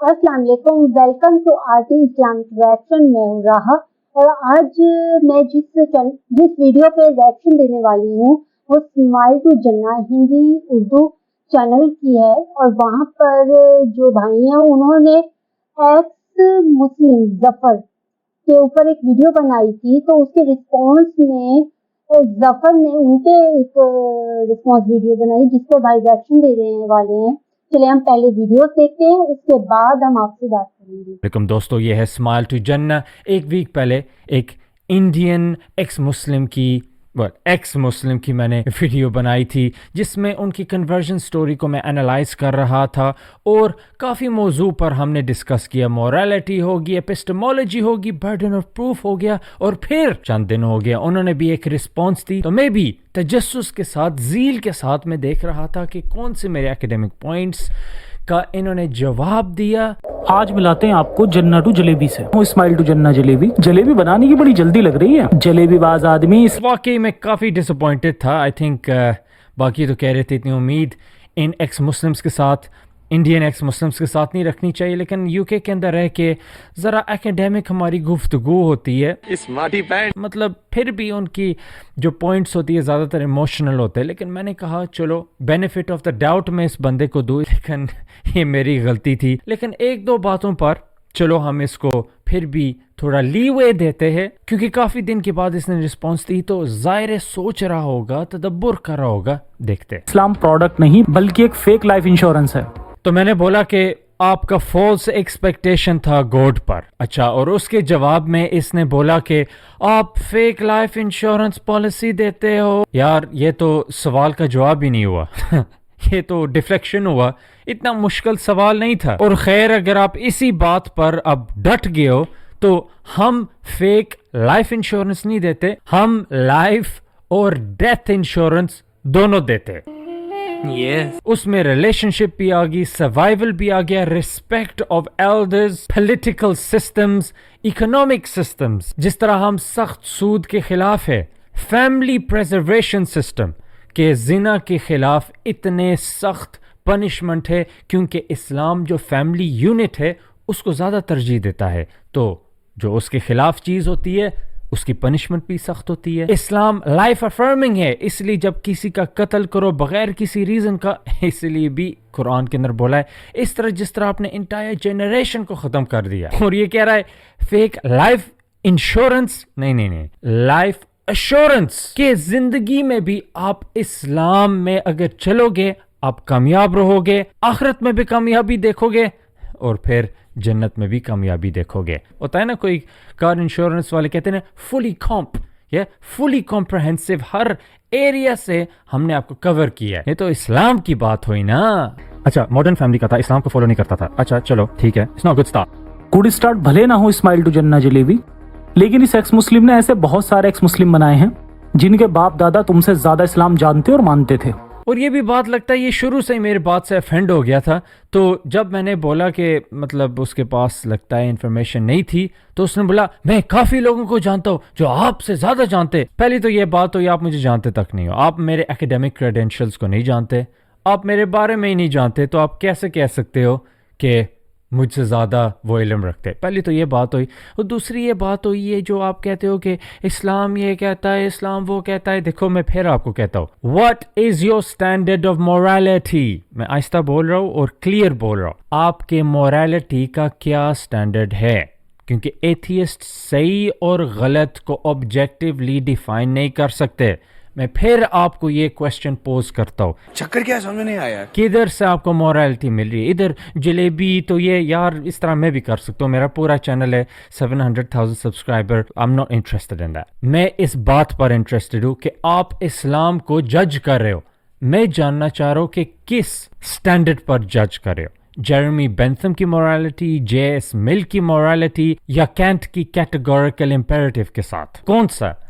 अस्सलाम वालेकुम, welcome to RT Islamic reaction. मैं हूँ राहा और आज मैं जिस वीडियो पे रिएक्शन देने वाली हूँ वो स्माइल टू जन्ना हिंदी उर्दू चैनल की है। और वहाँ पर जो भाई हैं उन्होंने एक्स मुस्लिम जफर के ऊपर एक वीडियो बनाई थी, तो उसके रिस्पॉन्स में जफर ने उनके एक रिस्पॉन्स वीडियो बनाई जिसपे भाई रिएक्शन दे रहे वाले हैं। चलिए हम पहले वीडियो देखते हैं, उसके बाद हम आपसे बात करेंगे। वेलकम दोस्तों, ये है स्माइल टू जन्ना। एक वीक पहले एक इंडियन एक्स मुस्लिम की मैंने वीडियो बनाई थी जिसमें उनकी कन्वर्जन स्टोरी को मैं एनालाइज कर रहा था और काफ़ी मौजू पर हमने डिस्कस किया। मोरालिटी होगी, एपिस्टेमोलॉजी होगी, बर्डन ऑफ प्रूफ हो गया और फिर चंद दिन हो गया उन्होंने भी एक रिस्पॉन्स दी। तो मैं भी तजस्सुस के साथ, ज़ील के साथ मैं देख रहा था कि कौन से मेरे एकेडमिक पॉइंट्स का इन्होंने जवाब दिया। आज मिलाते हैं आपको जन्ना टू जलेबी से। स्माइल टू जन्ना जलेबी बनाने की बड़ी जल्दी लग रही है। जलेबी बाज आदमी वाकई में काफ़ी डिसअपॉइंटेड था। आई थिंक बाकी तो कह रहे थे इतनी उम्मीद इन एक्स मुस्लिम्स के साथ, इंडियन एक्स मुस्लिम्स के साथ नहीं रखनी चाहिए, लेकिन यूके के अंदर रह के ज़रा एकेडमिक हमारी गुफ्तगू होती है। स्मार्टी पैंट मतलब फिर भी उनकी जो पॉइंट्स होती है ज़्यादातर इमोशनल होते हैं, लेकिन मैंने कहा चलो बेनिफिट ऑफ द डाउट मैं इस बंदे को दूँ, लेकिन ये मेरी गलती थी। लेकिन एक दो बातों पर चलो हम इसको फिर भी थोड़ा लीवे देते हैं, क्योंकि काफ़ी दिन के बाद इसने रिस्पॉन्स दी तो ज़ाहिर सोच रहा होगा, तदब्बर कर रहा होगा। देखते हैं। इस्लाम प्रोडक्ट नहीं बल्कि एक फेक लाइफ इंश्योरेंस है। तो मैंने बोला कि आपका फॉल्स एक्सपेक्टेशन था गॉड पर। अच्छा, और उसके जवाब में इसने बोला कि आप फेक लाइफ इंश्योरेंस पॉलिसी देते हो। यार ये तो सवाल का जवाब ही नहीं हुआ ये तो डिफ्लेक्शन हुआ, इतना मुश्किल सवाल नहीं था। और खैर अगर आप इसी बात पर अब डट गए हो तो हम फेक लाइफ इंश्योरेंस नहीं देते, हम लाइफ और डेथ इंश्योरेंस दोनों देते। उसमें रिलेशनशिप भी आ गई, सर्वाइवल भी आ गया, respect of elders, political systems, economic systems. जिस तरह हम सख्त सूद के खिलाफ है, फैमिली प्रिजर्वेशन सिस्टम के जिना के खिलाफ इतने सख्त पनिशमेंट है क्योंकि इस्लाम जो फैमिली यूनिट है उसको ज़्यादा तरजीह देता है। तो जो उसके खिलाफ चीज़ होती है उसकी पनिशमेंट भी सख्त होती है। इस्लाम लाइफ अफर्मिंग है, इसलिए जब किसी का कत्ल करो बगैर किसी रीज़न का, इसलिए भी कुरान के अंदर बोला है। इस तरह जिस तरह आपने इंटायर जेनरेशन को ख़त्म कर दिया। और ये कह रहा है फेक लाइफ इंश्योरेंस, नहीं, लाइफ एश्योरेंस के ज़िंदगी में भी आप इस्लाम में अगर चलोगे आप कामयाब रहोगे, आखिरत में भी कामयाबी देखोगे और फिर जन्नत में भी कामयाबी देखोगे। होता है ना, कोई कार इंश्योरेंस वाले कहते हैं फुली कॉम्प्रहेंसिव, हर एरिया से हमने आपको कवर किया है। ये तो इस्लाम की बात हुई ना। अच्छा, मॉडर्न फैमिली का था, इस्लाम को फॉलो नहीं करता था। अच्छा चलो ठीक है, it's not good start. Good start भले ना हो स्माइल टू जन्ना जलेबी, लेकिन इस एक्स मुस्लिम ने ऐसे बहुत सारे एक्स मुस्लिम बनाए हैं जिनके बाप दादा तुमसे ज्यादा इस्लाम जानते और मानते थे। और ये भी बात लगता है ये शुरू से ही मेरे बात से अफेंड हो गया था। तो जब मैंने बोला कि मतलब उसके पास लगता है इन्फॉर्मेशन नहीं थी, तो उसने बोला मैं काफ़ी लोगों को जानता हूँ जो आपसे ज़्यादा जानते। पहली तो ये बात हो, आप मुझे जानते तक नहीं हो, आप मेरे एकेडमिक क्रेडेंशियल्स को नहीं जानते, आप मेरे बारे में ही नहीं जानते, तो आप कैसे कह सकते हो कि मुझसे ज़्यादा वो इल्म रखते। पहली तो ये बात हुई। और दूसरी ये बात हुई है जो आप कहते हो कि इस्लाम ये कहता है, इस्लाम वो कहता है। देखो मैं फिर आपको कहता हूँ, what is your standard of morality. मैं आहिस्ता बोल रहा हूँ और क्लियर बोल रहा हूँ, आपके मोरालिटी का क्या स्टैंडर्ड है, क्योंकि एथियस्ट सही और गलत को ऑब्जेक्टिवली डिफाइन नहीं कर सकते। मैं फिर आपको ये क्वेश्चन पोज करता हूँ, चक्कर क्या समझ नहीं आया, किधर से आपको मोरालिटी मिल रही है। इधर जलेबी तो ये यार इस तरह मैं भी कर सकता हूँ, मेरा पूरा चैनल है 700,000 subscriber, I am not interested in that. मैं इस बात पर इंटरेस्टेड हूँ कि आप इस्लाम को जज कर रहे हो। मैं जानना चाह रहा हूँ कि किस स्टैंडर्ड पर जज कर रहे हो, जेरेमी बेंथम की मोरालिटी, J.S. मिल की मोरालिटी, या कैंट की कैटेगोरिकल इंपेरेटिव के साथ, कौन सा।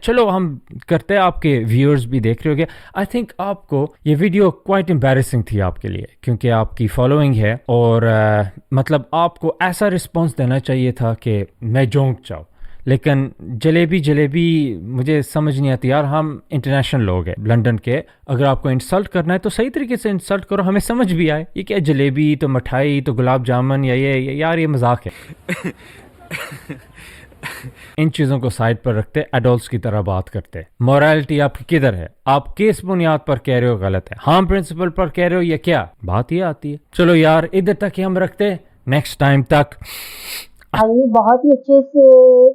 चलो हम करते हैं, आपके व्यूअर्स भी देख रहे होंगे। आई थिंक आपको ये वीडियो क्वाइट एम्बैरेसिंग थी आपके लिए, क्योंकि आपकी फॉलोइंग है और मतलब आपको ऐसा रिस्पॉन्स देना चाहिए था कि मैं जोंक जाऊँ, लेकिन जलेबी जलेबी मुझे समझ नहीं आती यार। हम इंटरनेशनल लोग हैं लंदन के, अगर आपको इंसल्ट करना है तो सही तरीके से इंसल्ट करो, हमें समझ भी आए। ये क्या जलेबी तो मिठाई तो गुलाब जामुन या ये यार ये मजाक है। इन चीज़ों को साइड पर रखते एडल्ट्स की तरह बात करते। मोरालिटी आपकी किधर है? आप किस बुनियाद पर कह रहे हो गलत है? हार्म प्रिंसिपल पर कह रहे हो या क्या? बात ये आती है। चलो यार इधर तक ही हम रखते, नेक्स्ट टाइम तक। भाई ने बहुत ही अच्छे से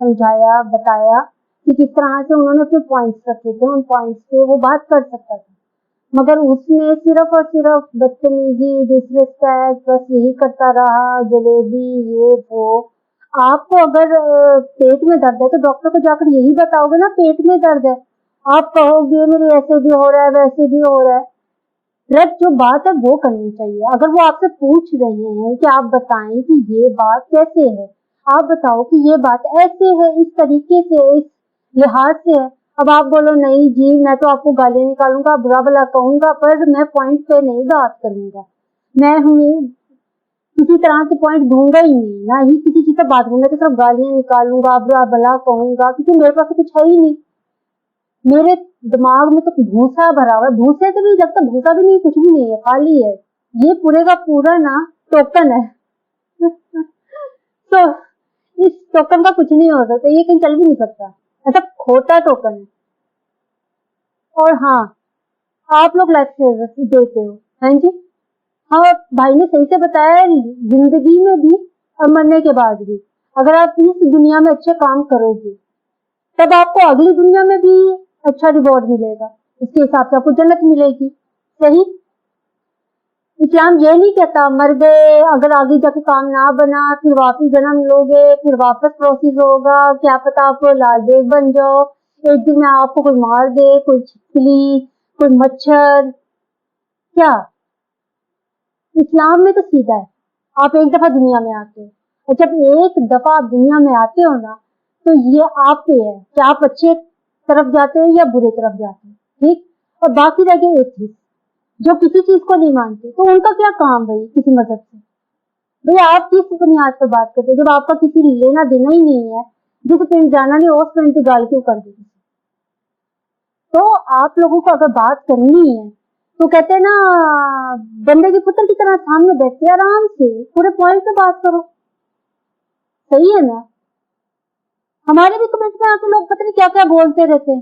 समझाया, बताया कि किस तरह से उन्होंने अपने पॉइंट्स रखे थे, उन पॉइंट्स पे वो बात कर सकता था, मगर उसने सिर्फ और सिर्फ बदतमीजी, डिसरिस्पेक्ट बस यही करता रहा, जलेबी ये वो। आपको अगर पेट में दर्द है तो डॉक्टर को जाकर यही बताओगे ना पेट में दर्द है। आप कहोगे मेरे ऐसे भी हो रहा है वैसे भी हो रहा है। करेक्ट जो बात है वो करनी चाहिए। अगर वो आपसे पूछ रहे हैं कि आप बताएं कि ये बात कैसे है, आप बताओ कि ये बात ऐसे है, इस तरीके से, इस लिहाज से है। अब आप बोलो नहीं जी मैं तो आपको गालियां निकालूंगा, बुरा भला कहूंगा, पर मैं पॉइंट पे नहीं बात करूंगा, मैं हूँ किसी तरह के पॉइंट दूंगा ही नहीं, ना ही किसी चीज से बात करूंगा, तो सिर्फ गालियां निकालूंगा, बुरा भला कहूंगा, क्योंकि मेरे पास तो कुछ है ही नहीं। मेरे दिमाग में तो भूसा भरा हुआ है, भूसे से भी जब तक भूसा भी नहीं, कुछ भी नहीं है, खाली है। ये पूरे का पूरा ना टोकन है। तो इस टोकन का कुछ नहीं हो सकता, ये कहीं चल भी नहीं सकता, ऐसा खोटा टोकन है। और हाँ, आप लोग लाइफ देते हो, हाँ जी, हाँ भाई ने सही से बताया, जिंदगी में भी और मरने के बाद भी अगर आप इस दुनिया में अच्छे काम करोगे तब आपको अगली दुनिया में भी अच्छा रिवॉर्ड मिलेगा, उसके हिसाब से आपको जन्नत मिलेगी। सही। इस्लाम ये नहीं कहता मर गए अगर आगे जाके काम ना बना फिर वापस जन्म लोगे, फिर वापस प्रोसेस होगा, क्या पता आप लाल बेग बन जाओ, एक दिन में आपको कोई मार दे, कोई छिपकली, कोई मच्छर। क्या इस्लाम में तो सीधा है, आप एक दफा दुनिया में आते हो, और जब एक दफा आप दुनिया में आते हो ना तो ये आप पे है कि आप अच्छे तरफ जाते हो या बुरे तरफ जाते हो। ठीक। और बाकी रह गए एथीस्ट जो किसी चीज को नहीं मानते, तो उनका क्या काम भाई किसी मजहब से? भाई आप किस बुनियाद पर बात करते हो जब आपका किसी लेना देना ही नहीं है, जिस पिंड जाना नहीं उस पिंड की गाल क्यों कर दी? तो आप लोगों को अगर बात करनी है तो कहते हैं ना बंदे के पुत्र की तरह सामने बैठ के आराम से पूरे पॉइंट पे बात करो। सही है ना? हमारे भी कमेंट में आके लोग पता नहीं क्या क्या बोलते रहते हैं,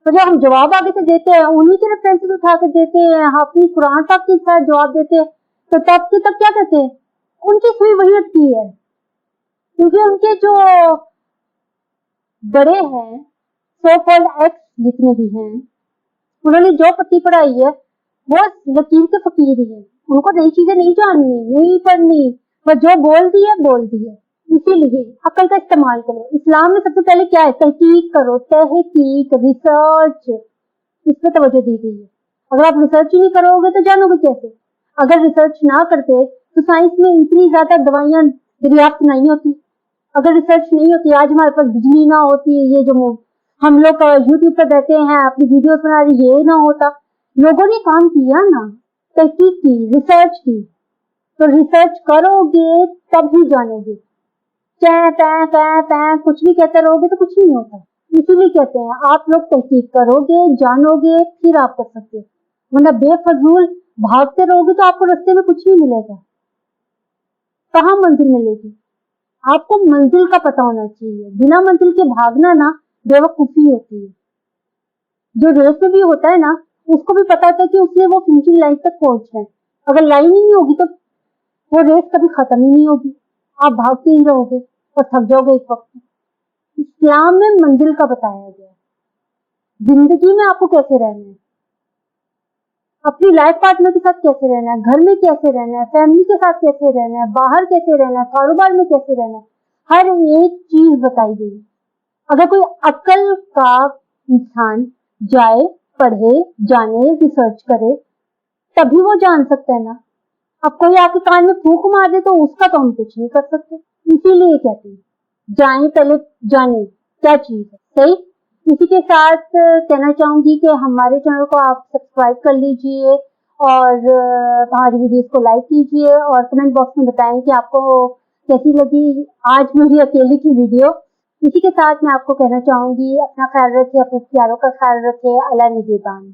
तो जब हम जवाब आगे से देते हैं उन्हीं के रेफरेंसेस उठा के देते हैं, अपनी कुरान पाक के साथ जवाब देते हैं, तो तब के तब क्या कहते हैं उनकी सुई वही अटकी है, क्योंकि उनके जो बड़े हैं सो कॉल्ड एक्स जितने भी हैं उन्होंने जो पट्टी पढ़ाई है वो लकीर के फकीर ही है, उनको नई चीजें नहीं जाननी नहीं पढ़नी, बस जो बोल दी है। इसीलिए अकल का इस्तेमाल करो। इस्लाम में सबसे पहले क्या है? तहकीक करो, तहकीक, रिसर्च, इस पे तवज्जो दी गई है। अगर आप रिसर्च ही नहीं करोगे तो जानोगे कैसे? अगर रिसर्च ना करते तो साइंस में इतनी ज्यादा दवाइयां दरियाफ्त नहीं होती। अगर रिसर्च नहीं होती आज हमारे पास बिजली ना होती, ये जो हम लोग यूट्यूब पर बैठे हैं अपनी वीडियोस बना रहे, ये ना होता। लोगों ने काम किया ना, तहकीक की, रिसर्च की, तो रिसर्च करोगे तब ही जानोगे। कुछ भी कहते रहोगे तो कुछ नहीं होता। इसीलिए कहते हैं आप लोग तहकीक करोगे, जानोगे, फिर आप कर सकते हो, वरना बेफजूल भागते रहोगे तो आपको रास्ते में कुछ नहीं मिलेगा। कहाँ मंजिल मिलेगी? आपको मंजिल का पता होना चाहिए, बिना मंजिल के भागना ना बेवकूफी होती है। जो रेस में भी होता है ना उसको भी पता होता है कि उसने वो फिनिशिंग लाइन तक पहुंचना है, अगर लाइन ही नहीं होगी तो वो रेस कभी खत्म ही नहीं होगी, आप भागते ही रहोगे और थक जाओगे एक वक्त। इस्लाम में मंजिल का बताया गया, जिंदगी में आपको कैसे रहना है, अपनी लाइफ पार्टनर के साथ कैसे रहना है, घर में कैसे रहना है, फैमिली के साथ कैसे रहना है, बाहर कैसे रहना है, कारोबार में कैसे रहना है, हर एक चीज बताई गई। अगर कोई अक्ल का इंसान जाए, पढ़े, जाने, रिसर्च करे तभी वो जान सकता है ना। अब कोई आपके कान में फूंक मार दे तो उसका तो हम कुछ नहीं कर सकते। इसीलिए कहते हैं जाने पहले जाने क्या चीज है। सही। इसी के साथ कहना चाहूंगी कि हमारे चैनल को आप सब्सक्राइब कर लीजिए और हमारी वीडियोस को लाइक कीजिए और कमेंट बॉक्स में बताएं कि आपको कैसी लगी आज मेरी अकेली की वीडियो। اسی کے ساتھ میں آپ کو کہنا چاہوں گی اپنا خیال رکھے، اپنے پیاروں کا خیال رکھے، اللہ نگہبان۔